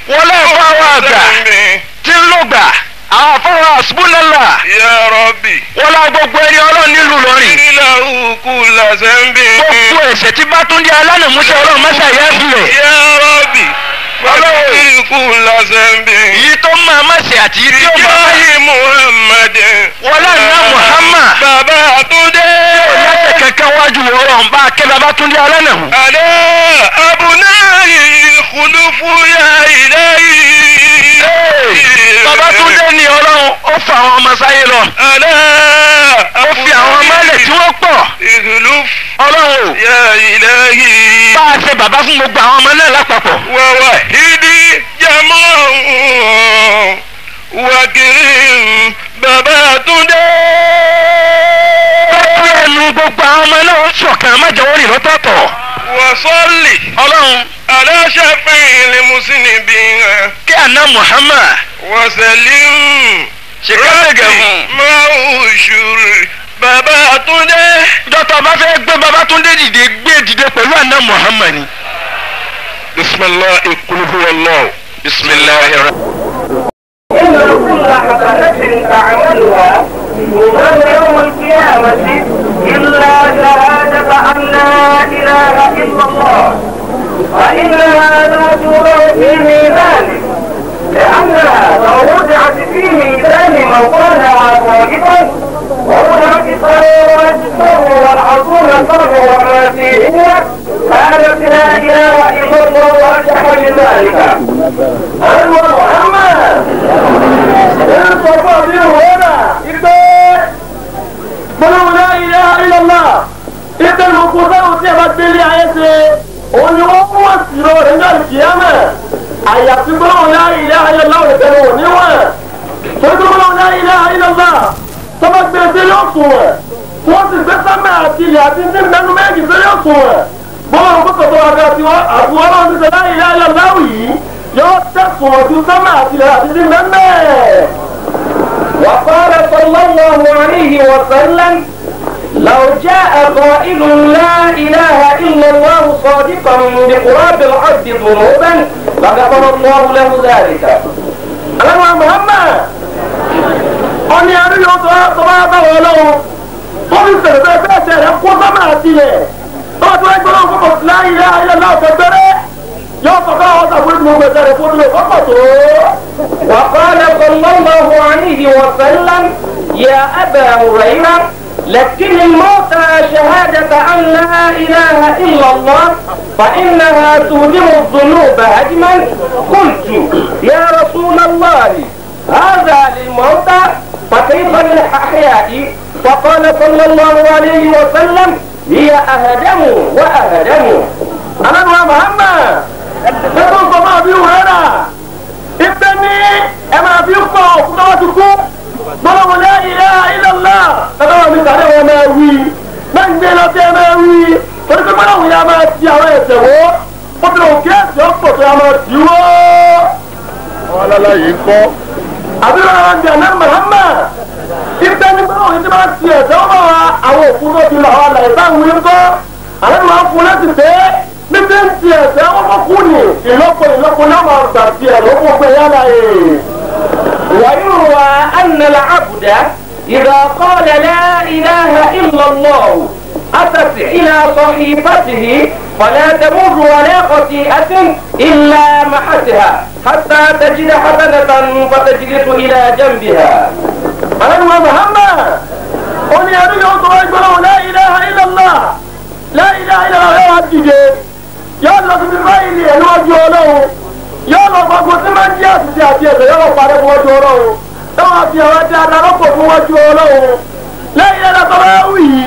wọ́n lọ́ọ́ fún àwọn àgbà tí ń lò gbà àwọn afọwọ́ àṣùbùnàlà. Ya Rabbi. wọ́n lọ gbogbo ẹni ọlọ́run nílùú lọ́rìn. ìlà òkú làṣẹ́ńbì. gbogbo ẹ̀ṣẹ̀ tí Bátúndé alánàmúṣẹ́ ọlọ́run mọ́ṣá yẹ́ filẹ̀. Ya Rabbi. ọlọ́run ikú làṣẹ́ńbì. yìí tó máa má ṣe àti yìí tí ó máa má ṣe. ìjọ́yìn Muhammad. wọ́n lánàá Muhammad. bàbá Túndé. lẹ́sẹ̀ kẹ̀kẹ́ wájú ọlọ́run bá kẹ́ Bátúndé alánàmú. àlẹ́ abùnáyì kùlùfù yá ìlẹ́yìn. Babátúndé ni ọlọ́run ó fa àwọn ọmọ sáyé lọ. ó fi àwọn ọmọ ẹlẹ̀ tí wọ́n pọ̀. ọlọ́run o. yá ìlẹ́yìn. bá a ṣe bàbá fún gbogbo àwọn ọmọ náà lápapọ̀. wàwà ìdí jẹmọ́ wàkìrì Babátúndé. pẹ́pẹ́ ẹnu gbogbo àwọn ọmọ náà ń ṣọ̀kan májèwọ́ rìn lọ́tọ̀ọ̀tọ̀. wàsọ́ọ̀lì. ọlọ́run. aláṣẹ́fẹ́ ilẹ̀ mùsùlùmí hàn. kí àná Muhammad. wàsẹ̀lìm. ṣèkẹ́lẹ́gẹ̀ fún. máa ń ṣùrù Babátúndé. dọ́tọ̀ bá fẹ́ gbé Babátúndé dìde gbé dìde pẹ̀lú àná Muhammad ni. bisimilahi kuluhu wallahu bisimilahi rahman. إن كل حسنة تعملها يوم يوم القيامة إلا شهادة أن لا إله إلا الله فإنها لا توضع في ميزانك لأنها لو وضعت في ميزان من قالها صادقا ووضعت الصلاة والعصور الفرد وما فيهن كانت لا إله إلا الله وأشهد من ذلك. أيوة محمد الصفا فيه هنا قولوا لا إله إلا الله إذا المقصود سيبت بلي عيسى ونوم وسيروا عند القيامة àyàfi gbọ́dọ̀ la ilaha illallah ìbẹ̀rù níwọ̀n tóbi gbọ́dọ̀ la ilaha illallah tọ́ba gbé délé òsùn rẹ̀ wọ́n sì gbé sámẹ́ àti ilẹ̀ àti ní mẹ́nu méjì délé òsùn rẹ̀ gbọ́dọ̀ kókò tó wájú àti àbúrò ọlọ́run ti sọ la ilaha illallah yìí yóò tẹ̀sùn ọdún sámẹ́ àti ilẹ̀ àti ní mẹ́mẹ́. وقال صلى الله عليه وسلم لو جاء قائل لا إله إلا الله صادقا بقراب العبد ذنوبا لغفر الله له ذلك. أنا محمد أني أريد أن أقول wọ́n fi sẹ̀rẹ̀ bẹ́ẹ̀ bẹ́ẹ̀ sẹ̀rẹ̀ kó sọ́mà àtìlẹ̀ tọ́wọ́ tí wọ́n gbọ́dọ̀ fọ́kọ̀ sí la ilaha illallah kẹgbẹ́rẹ́ yóò kọ́kọ́ àwọn sàbúrò tí mo gbé sẹ̀rẹ̀ fún mi kọ́kọ̀ tó. وقال صلى الله عليه وسلم يا أبا هريرة لكن الموت شهادة أن لا إله إلا الله فإنها تهدم الذنوب هدما. قلت يا رسول الله هذا للموتى فكيف للأحياء؟ فقال صلى الله عليه وسلم هي أهدم وأهدم. أنا محمد تقول صباح بيو هنا ابني أما بيقطع قطعتكم ضرب لا إله إلا الله تقول من تعالى وما وي من جلت ما وي فرق منه يا ما تيا ويسوى قطعوا كيس يقطع يا ما تيوا ولا لا يقطع أبي عندي أنا محمد ìgbẹ́ni báwo ni tí máa ti ẹ̀sẹ̀ ọmọ wa àwọn òkú tó ti lọ àwọn àlàyé táwọn wí ń kọ́ àwọn ìwà ń fún láti pé níbi ń ti ẹ̀sẹ̀ ọmọ kú ni ìlọ́po náà máa gbà ti ẹ̀ lọ́pọ̀ pé yálà yìí. ويروى أن العبد إذا قال لا إله إلا الله أتت إلى صحيفته فلا تمر ولا خطيئة إلا محتها حتى تجد حسنة فتجلس إلى جنبها. أنا محمد قل يا رجل اقولوا لا إله إلا الله لا إله إلا الله يا عبدي يا الله بفايلي الوجه له يا الله فقلت من جاءت سياتي يا الله فارق وجه له توا في وجه ربك وجه له لا إله إلا الله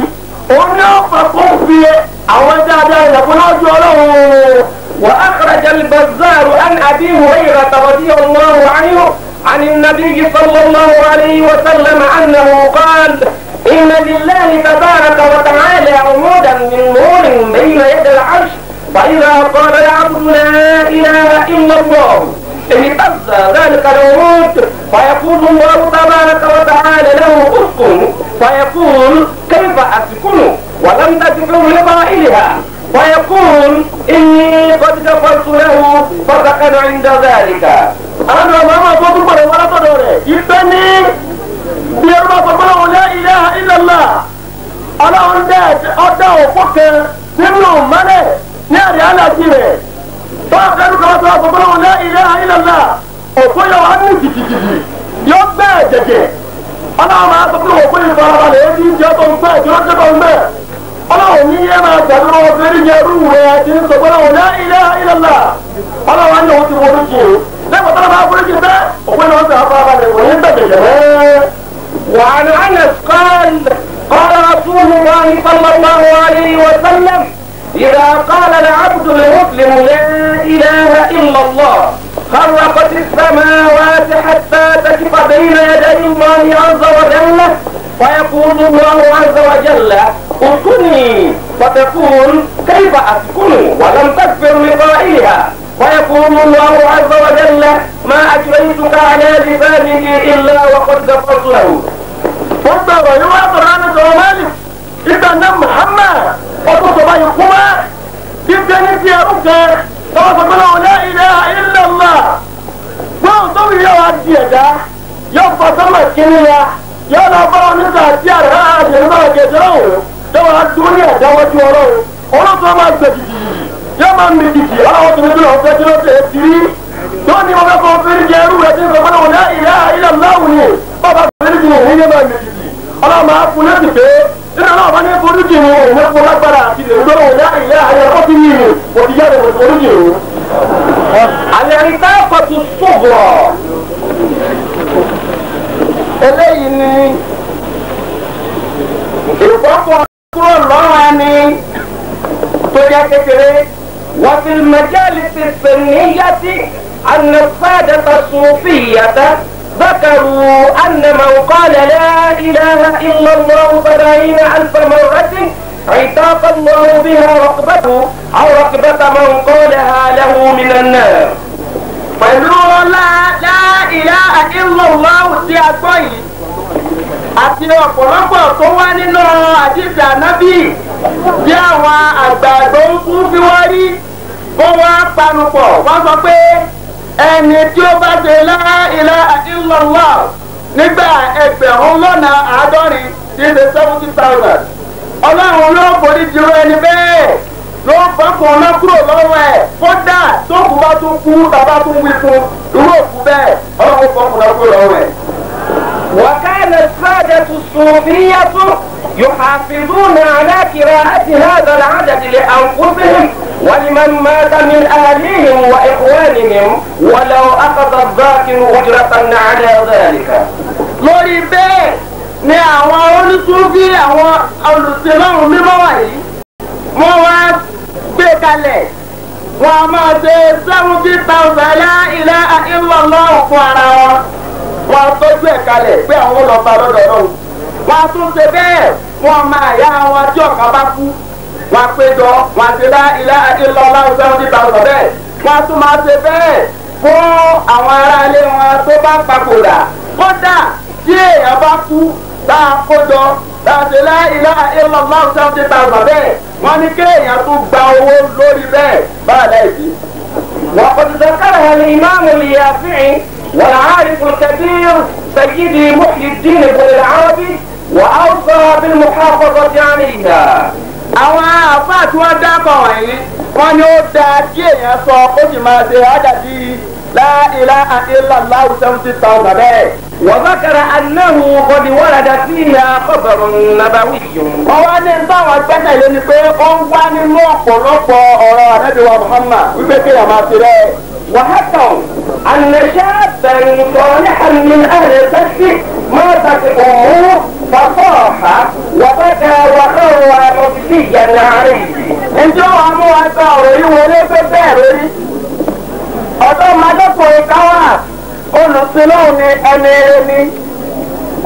أمي فقم في أوجه يقول وجه له. وأخرج البزار عن أبي هريرة رضي الله عنه عن النبي صلى الله عليه وسلم أنه قال إن لله تبارك وتعالى عمودا من نور بين يد العرش فإذا قال العبد لا إله إلا الله اهتز ذلك العمود فيقول الله تبارك وتعالى له اسكن فيقول كيف أسكن ولم تسكن لقائلها ويقول إني قد غفرت له فسكن عند ذلك. أنا ما أقول لك ولا تدوري يبني بيرما فقالوا لا إله إلا الله. أنا عندك أدعو فك نملو مني ناري على كيري. فأخذوا كما فقالوا لا إله إلا الله. وقالوا عني تجي يبقى جدي. أنا ما أقول لك وقالوا بارا لين جاتهم ما جاتهم ما. ọlọ́run ní yé máa gbàdúrà obìnrin yẹn rú rẹ̀ ti ń sọ pé ọlọ́run la ilaha illallah ọlọ́run á ní òun ti wọlé jì ó lẹ́gbọ̀n tó máa forí jì bẹ́ẹ̀ òpin náà ó sì àfọwọ́ balẹ̀ wọ̀nyí ń bẹ̀rẹ̀ yẹn. وعن أنس قال قال رسول الله صلى الله عليه وسلم إذا قال العبد المسلم لا إله إلا الله خرقت السماوات حتى تقف بين يدي الله عز وجل فيقول الله عز وجل اسكني فتقول كيف اسكن ولم تغفر لقائلها فيقول الله عز وجل ما اجريتك على لسانه الا وقد غفرت له. فانظر يوافر انا مالك اذا محمد وتصبح يقوما جدا نسي ركع فقالوا لا اله الا الله وانظر يا ده يبقى سمك كنيا yóò lọ bá wọn nígbà tí àrà àṣẹlẹ máa gẹ̀ẹ́sẹ̀ ọ̀hún yóò wá dúró ní àdáwọ́jú ọlọ́run ọlọ́run máa gbẹ jìjì yóò máa mi jìjì ọlọ́run tó ní bí wọn fẹ́ kí ló tẹ̀ sí rí tó ní wọn fẹ́ kọ́ fẹ́rí jẹ ẹrú rẹ tí ń sọ fún wọn ní ilẹ̀ ńláwù ni bàbá fẹ́rí jì ní yóò máa mi jìjì ọlọ́run máa fún létí pé nínú náà wọn ní forí jì ní òun fún lágbára àti lè gbọ́ wọn ní ilẹ̀ ayé ọtí yìí òtí jáde wọ̀ forí jì ní. àlẹ́ ìta pàtó sọ̀bọ̀ eléyìí ni ìfọ́pọ̀ kúrò lọ́rùn ẹni tó jẹ́ kékeré wọ́n fi mẹ́jẹ́lì ti sèníyàtì ànàfàdàtà sùfìyàtà ذكروا أن من قال لا إله إلا الله 70,000 مرة عتاق الله بها رقبته أو رقبة من قالها له من النار. pẹ̀lú la ilaha illallah tí a gbọ́ yìí àti ọ̀pọ̀lọpọ̀ tó wá nínú àdìsí ànábì bí àwọn àgbààgbà ń kú fi wọ́n rí kó wọ́n panupọ̀ wọ́n sọ pé ẹni tí ó bá ṣe la ilaha illallah nígbà 1,000,000 tí ṣe 70,000 ọlọ́run ló forí jìrò ẹni bẹ́ẹ̀ ló bọ́kùn ọ̀nà kúrò lọ́wọ́ ẹ̀ kódà tó kù bá tún kú tàbá tún wí fún irú òkú bẹ́ẹ̀ ọlọ́run bọ́kùn ọ̀nà kúrò lọ́wọ́ ẹ̀. وكان السادة الصوفية يحافظون على قراءة هذا العدد لأنفسهم ولمن مات من أهلهم وإخوانهم ولو أخذ الذاكر أجرة على ذلك. lórí bẹ́ẹ̀ ni àwọn onísúfí àwọn olùsèlọ́run mímọ́ wáyé wọ́n wá gbé kalẹ̀ wọ́n a máa ṣe 70,000 la ilaha illallah fún ara wọn wọ́n a tọ́jú ẹ̀ kalẹ̀ pé àwọn ọlọ́ba lọ́dọ̀ náà wọ́n a tún ṣe bẹ́ẹ̀ wọ́n máa yá wọn tí ọ̀kan bá kú wọ́n a péjọ wọ́n a ṣe la ilaha illallah 70,000 bẹ́ẹ̀ wọ́n a tún máa ṣe bẹ́ẹ̀ fún àwọn aráalé wọn tó bá papòdà kódà tí èèyàn bá kú tá a kójọ láti la ilaha illallah 70,000 bẹ́ẹ̀ wọ́n ní kéèyàn tún gba owó lórí bẹ́ẹ̀ báyìí láìsí. وقد ذكرها الإمام اليافعي والعارف الكبير سيدي محي الدين بن العربي وأوصى بالمحافظة عليها. àwọn àfáà tí wọ́n dábọ̀ wọ̀nyí wọ́n ní ó dáa kí èèyàn sọ ó sì máa ṣe àdàdì la ilaha illallah 70,000 bẹ́ẹ̀. وذكر أنه قد ورد فيها خبر نبوي. ọwọ́ ní báwọn gbẹ́kẹ̀lé ni pé ó ń wá nínú ọ̀pọ̀lọpọ̀ ọ̀rọ̀ Ànábì wa Muhammad wípé kéèyàn máa ṣe bẹ́ẹ̀. وحكوا أن شابا صالحا من أهل الفتح ماتت أمه فصاح وبكى وخر مبكيا عليه. ǹjẹ́ wàá mú wa gba ọ̀rọ̀ yìí wọlé pé bẹ́ẹ̀ lórí? ọ̀dọ́mọdékùnrin kan wà olùsílọ́ọ̀ ni ẹni eré ni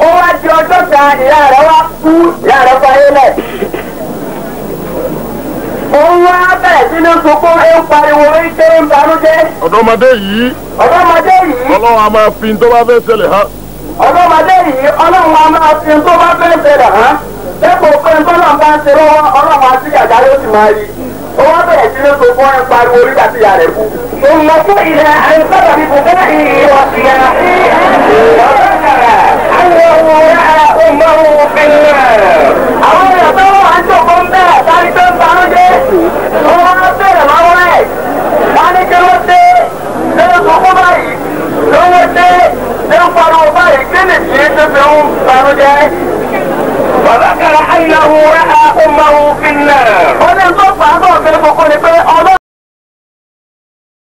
ó wá di ọjọ́ kan ìyá rẹ̀ wá kú ìyá rẹ̀ fayé lẹ̀. òun wá bẹ̀rẹ̀ sí ní sunkún ń pariwo ike ń banújẹ́. ọ̀dọ́mọdé yìí ọlọ́run a máa fi tó bá fẹ́ ṣẹlẹ̀ hàn. ọ̀dọ́mọdé yìí ọlọ́run a máa fi tó bá fẹ́ ṣẹlẹ̀ hàn. dẹ́kun pé tó náà bá ń ṣe lọ́wọ́ ọlọ́run àti àjà yóò sì máa rí. ó wá bẹ̀rẹ̀ sí ní sọ̀kọ́ ẹ̀ pariwo nígbà tí ìyá rẹ̀ kú. ثم سئل عن سبب بكائه وصياحه وذكر أنه رأى أمه في النار. àwọn èèyàn tó wà ń jòkó ń bẹ̀ sáré tó ń banú jẹ́ wọ́n wá bẹ̀rẹ̀ lọ́wọ́ ẹ̀ wọ́n ní kí ló dé ṣé ń sọkún báyìí lówó dé ṣé ń pariwo báyìí kí ni kì í ṣe fi ń banú jẹ́. وذكر أنه رأى أمه في النار. wọ́n ní tó fà á bọ̀ fẹ́ kókó ni pé